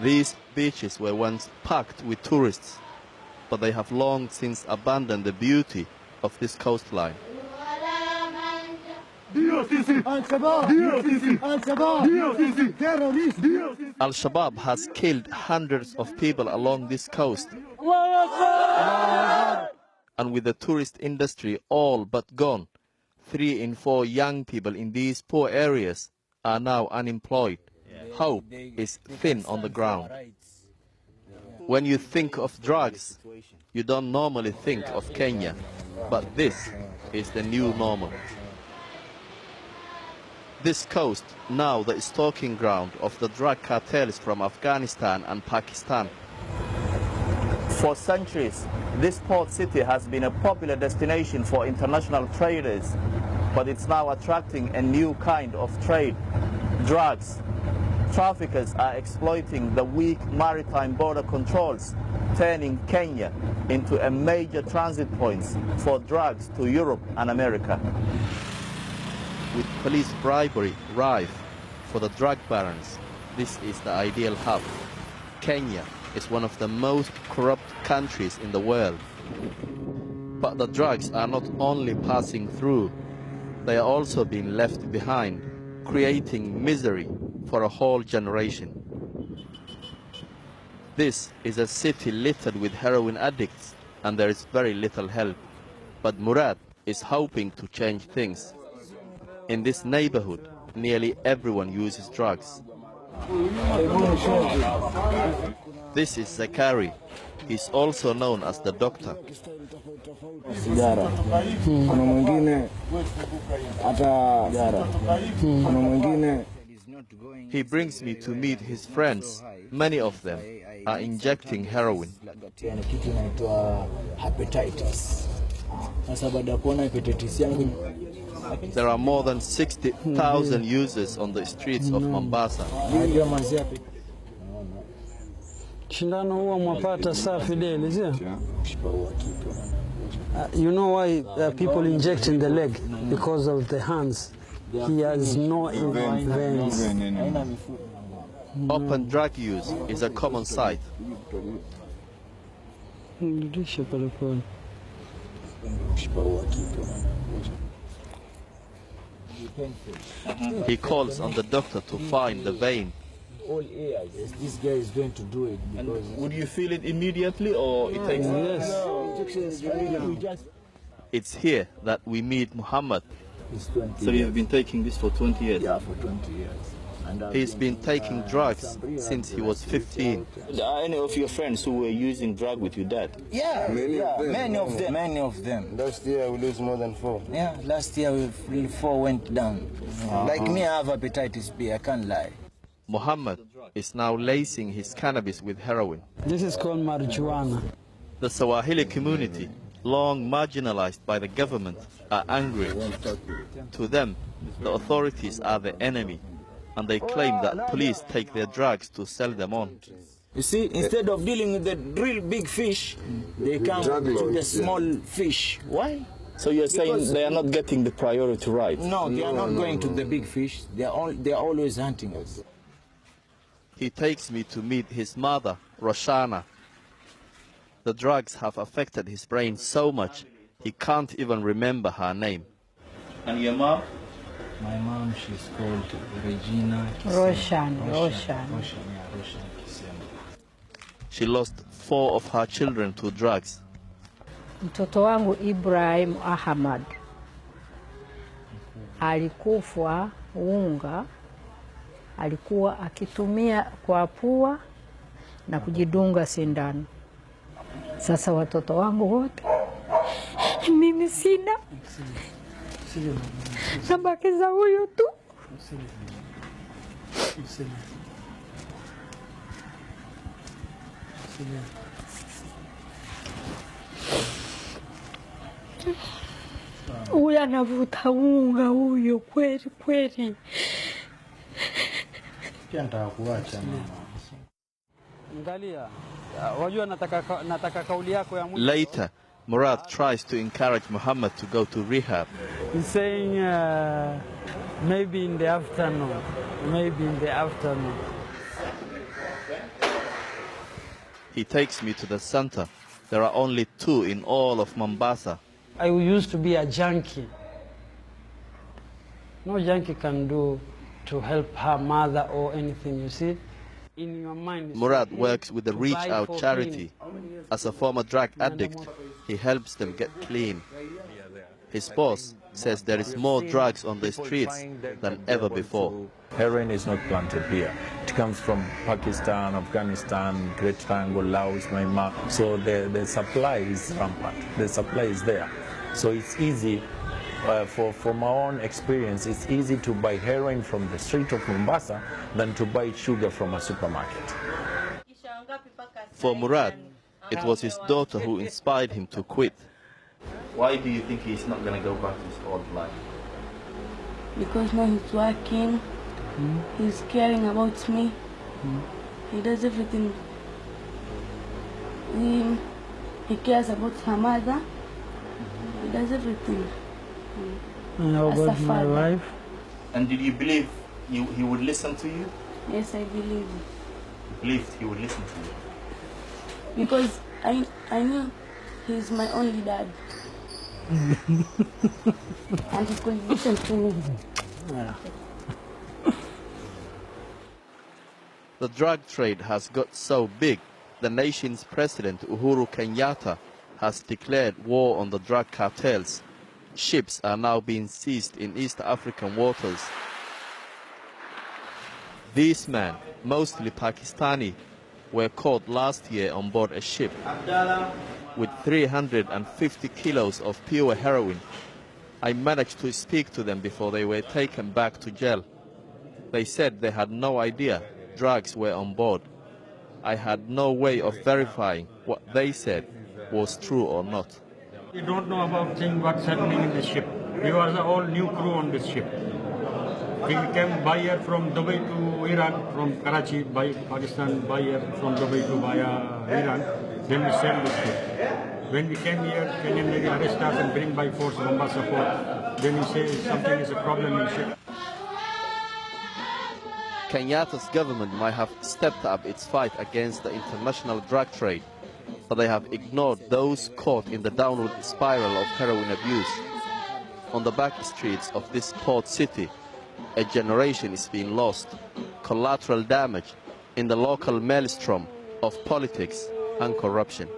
These beaches were once packed with tourists, but they have long since abandoned the beauty of this coastline. Al-Shabaab has killed hundreds of people along this coast. And with the tourist industry all but gone, 3 in 4 young people in these poor areas are now unemployed. Hope is thin on the ground. When you think of drugs, you don't normally think of Kenya, but this is the new normal. This coast, now the stalking ground of the drug cartels from Afghanistan and Pakistan. For centuries, this port city has been a popular destination for international traders, but it's now attracting a new kind of trade, drugs. Traffickers are exploiting the weak maritime border controls, turning Kenya into a major transit point for drugs to Europe and America. With police bribery rife for the drug barons, this is the ideal hub. Kenya is one of the most corrupt countries in the world. But the drugs are not only passing through, they are also being left behind, creating misery for a whole generation. This is a city littered with heroin addicts, and there is very little help. But Murad is hoping to change things. In this neighborhood, nearly everyone uses drugs. This is Zakari. He's also known as the doctor. He brings me to meet his friends. Many of them are injecting heroin. There are more than 60,000 users on the streets of Mombasa. You know why people inject in the leg? Because of the hands. He has no veins. Open drug use is a common sight. He calls on the doctor to find the vein. All areas, this guy is going to do it. And would you feel it immediately, or it takes? Yes. It's here that we meet Muhammad. So you've been taking this for 20 years? Yeah, for 20 years. And he's been taking drugs since he was 15. Are any of your friends who were using drug with your dad? Yeah, many of them. Last year we lose more than 4. Yeah, last year 4 went down. Like me, I have hepatitis B, I can't lie. Muhammad is now lacing his cannabis with heroin. This is called marijuana. The Swahili community, long marginalized by the government, are angry. To them, the authorities are the enemy, and they claim that police take their drugs to sell them on. You see, instead of dealing with the real big fish, they come to the small fish. Why? So you're saying they are not getting the priority right? No, they are not going to the big fish. They are always hunting us. He takes me to meet his mother, Roshana. The drugs have affected his brain so much, he can't even remember her name. And your mom? My mom, she's called Regina Roshan. She lost 4 of her children to drugs. Mtoto wangu Ibrahim Ahmad alikufa unga, alikuwa akitumia kwa pua na kujidunga sindano. Sasa watoto wangu wote mimi sina, nabakiza huyu tu. Huyu anavuta unga huyo kweli kweli. Later, Murad tries to encourage Muhammad to go to rehab. He's saying maybe in the afternoon. He takes me to the center. There are only 2 in all of Mombasa. I used to be a junkie. No junkie can do to help her mother or anything, you see. In your mind, Murad works with the Reach Out charity. As a former drug addict, he helps them get clean. His boss says there is more drugs on the streets than ever before. Heroin is not planted here. It comes from Pakistan, Afghanistan, Great Triangle, Laos, Myanmar. So the supply is rampant. The supply is there. So it's easy, from our own experience, it's easy to buy heroin from the street of Mombasa than to buy sugar from a supermarket. For Murad, it was his daughter who inspired him to quit. Why do you think he's not going to go back to his old life? Because now he's working, he's caring about me, he does everything. He cares about her mother, he does everything. And how about my wife? And did you believe he would listen to you? Yes, I believe it. You believed he would listen to you? Because I knew he's my only dad. And he could listen to me. Yeah. The drug trade has got so big, the nation's president, Uhuru Kenyatta, has declared war on the drug cartels. Ships are now being seized in East African waters. These men, mostly Pakistani, were caught last year on board a ship with 350 kilos of pure heroin. I managed to speak to them before they were taken back to jail. They said they had no idea drugs were on board. I had no way of verifying what they said was true or not. We don't know about what's happening in the ship. We was a all new crew on this ship. We came by air from Dubai to Iran, from Karachi, by Pakistan, by air from Dubai to via Iran. Then we sailed the ship. When we came here, Kenyan Navy arrest us and bring by force Mombasa port. Then he says something is a problem in the ship. Kenyatta's government might have stepped up its fight against the international drug trade, but they have ignored those caught in the downward spiral of heroin abuse. On the back streets of this port city, a generation is being lost, collateral damage in the local maelstrom of politics and corruption.